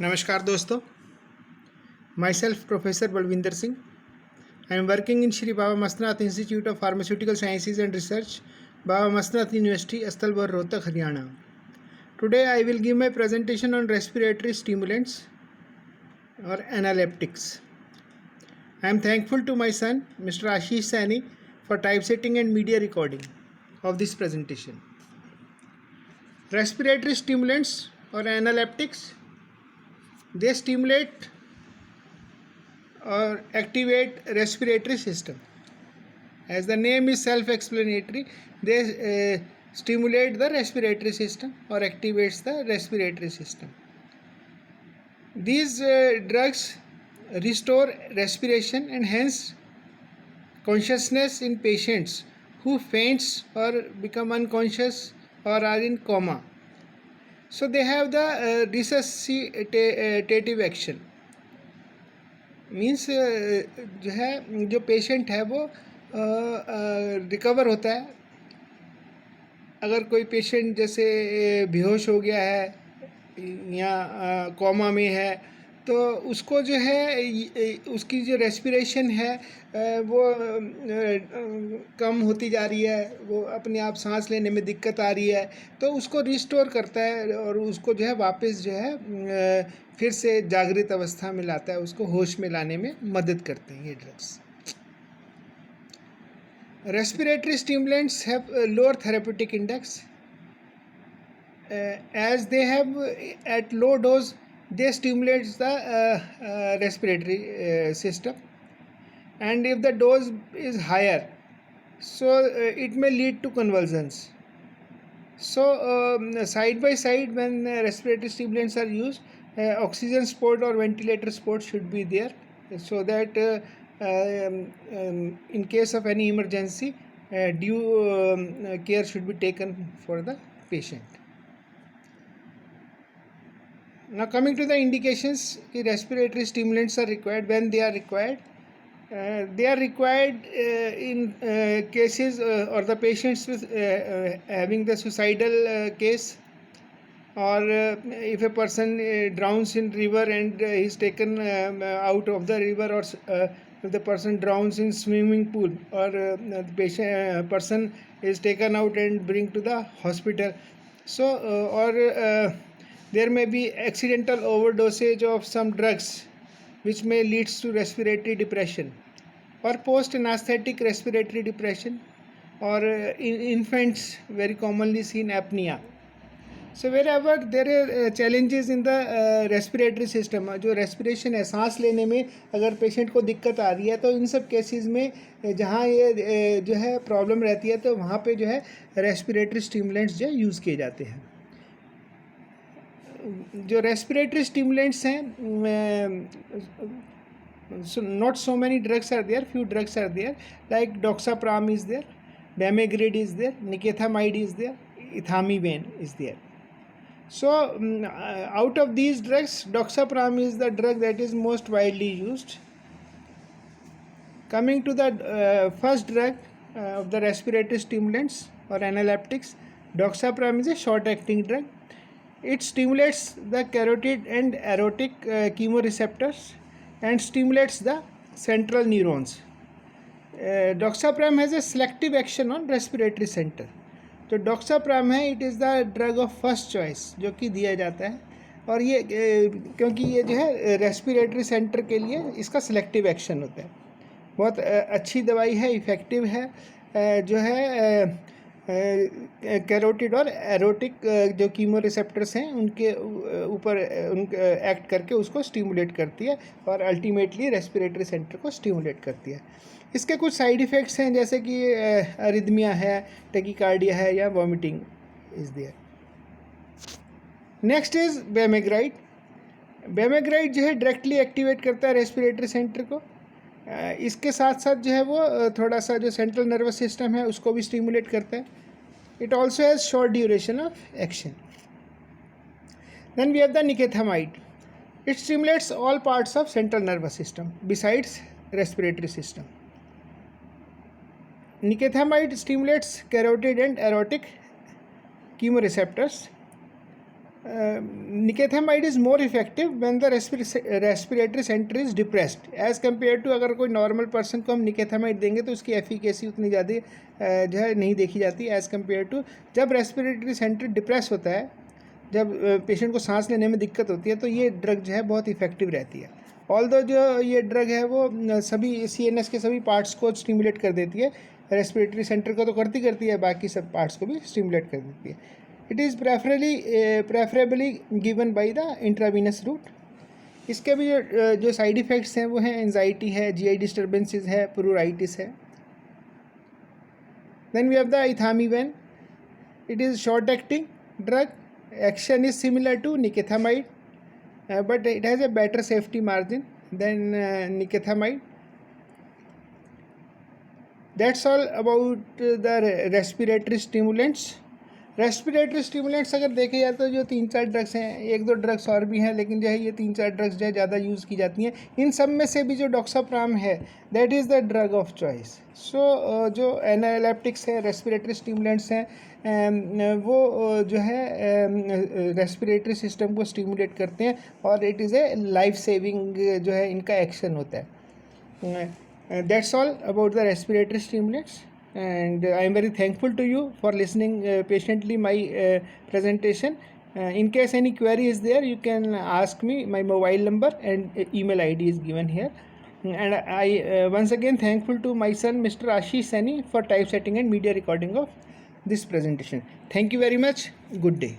नमस्कार दोस्तों, myself professor Balwinder Singh. I am working in Shri Baba Masnath Institute of Pharmaceutical Sciences and Research, Baba Masnath University, Astalbur, Rohtak, Haryana. Today I will give my presentation on respiratory stimulants or analeptics. I am thankful to my son, Mr. Ashish Saini, for typesetting and media recording of this presentation. Respiratory stimulants or analeptics, they stimulate or activate respiratory system. As the name is self-explanatory, they stimulate the respiratory system or activates the respiratory system. These drugs restore respiration and hence consciousness in patients who faints or become unconscious or are in coma. So they have the resuscitative action. Means जो है जो patient है वो recover होता है. अगर कोई patient जैसे बेहोश हो गया है या कोमा में है तो उसको जो है उसकी जो रेस्पिरेशन है वो कम होती जा रही है, वो अपने आप सांस लेने में दिक्कत आ रही है, तो उसको रिस्टोर करता है और उसको जो है वापस जो है फिर से जागृत अवस्था में लाता है, उसको होश में लाने में मदद करते हैं ये drugs. Respiratory stimulants have a lower therapeutic index as they have at low dose they stimulate the respiratory system, and if the dose is higher so it may lead to convulsions. So side by side when respiratory stimulants are used, oxygen support or ventilator support should be there so that in case of any emergency due care should be taken for the patient. Now coming to the indications, respiratory stimulants are required when they are required. They are required in cases or the patients with having the suicidal case, or if a person drowns in river and is taken out of the river, or if the person drowns in swimming pool, or the person is taken out and bring to the hospital. So or there may be accidental overdosage of some drugs which may leads to respiratory depression, or post anesthetic respiratory depression, or in infants very commonly seen apnea. So wherever there are challenges in the respiratory system, जो respiration है सांस लेने में अगर patient को दिक्कत आ रही है तो इन सब केसेस में जहाँ ये जो है प्रॉब्लम रहती है तो वहाँ पे जो है रेस्पिरेटरी स्टिमुलेंट्स जो यूज़ किए जाते हैं. जो रेस्पिरेटरी स्टिमुलेंट्स हैं, so not so many drugs are there, few drugs are there, like doxapram is there, Bamegrid is there, Nicotinamide is there, Ethamivane is there. So out of these drugs, doxapram is the drug that is most widely used. Coming to the first drug of the respiratory stimulants or analeptics, doxapram is a short-acting drug. It stimulates the carotid and aortic chemoreceptors and stimulates the central neurons. Doxapram has a selective action on respiratory center. तो डॉक्साप्राम है, it is the drug of first choice जो कि दिया जाता है, और ये क्योंकि ये जो है रेस्पिरेटरी सेंटर के लिए इसका सिलेक्टिव एक्शन होता है. बहुत अच्छी दवाई है, इफ़ेक्टिव है, जो है कैरोटिड और एरोटिक जो कीमो रिसेप्टर्स हैं उनके ऊपर एक्ट करके उसको स्टिमुलेट करती है और अल्टीमेटली रेस्पिरेटरी सेंटर को स्टिमुलेट करती है. इसके कुछ साइड इफ़ेक्ट्स हैं जैसे कि अरिदमिया है, टेकिकार्डिया है या vomiting is there. Next is bemegride. Bemegride जो है डायरेक्टली एक्टिवेट करता है रेस्पिरेटरी सेंटर को. इसके साथ साथ जो है वो थोड़ा सा जो सेंट्रल नर्वस सिस्टम है उसको भी स्टिमुलेट करता है. It also has short duration of action. Then we have the nikethamide. It stimulates all parts of central nervous system besides respiratory system. Nicotinamide stimulates carotid and aortic chemoreceptors. Nikethamide is more effective when the respiratory centre is depressed as compare to अगर कोई normal person को हम nikethamide देंगे तो उसकी efficacy उतनी ज़्यादा जो है नहीं देखी जाती एज़ कम्पेयर टू जब रेस्पिरेटरी सेंटर डिप्रेस होता है, जब पेशेंट को सांस लेने में दिक्कत होती है तो ये ड्रग जो है बहुत इफेक्टिव रहती है। ऑल्दो जो ये ड्रग है वो सभी CNS के सभी पार्ट्स को स्टिमुलेट कर देती है, रेस्पिरेटरी सेंटर को तो करती है, बाकी सब पार्ट्स को भी स्टिमुलेट कर देती है। It is preferably given by the intravenous route. इसके भी जो साइड इफ़ेक्ट्स हैं वो हैं एंजाइटी है, GI डिस्टर्बेंसेस है, प्लूराइटिस है। Then we have the ethamivan. It is short acting drug, action is similar to nicotinamide, but it has a better safety margin than nicotinamide. That's all about the respiratory stimulants. Respiratory stimulants अगर देखे जाए तो जो 3-4 drugs हैं, 1-2 drugs और भी हैं, लेकिन जो है ये 3-4 ड्रग्स जो है ज़्यादा यूज़ की जाती हैं। इन सब में से भी जो डॉक्साप्राम है that is the drug of choice. So जो एनालेप्टिक्स है, रेस्पिरेटरी स्टिमुलेंट्स हैं, वो जो है रेस्पिरेटरी सिस्टम को स्टिमुलेट करते हैं और it is a life saving जो है इनका एक्शन होता है। That's all about the respiratory stimulants, and I am very thankful to you for listening patiently my presentation. In case any query is there, you can ask me. My mobile number and email ID is given here. And I once again thankful to my son Mr. Ashish Sani for typesetting and media recording of this presentation. Thank you very much. Good day.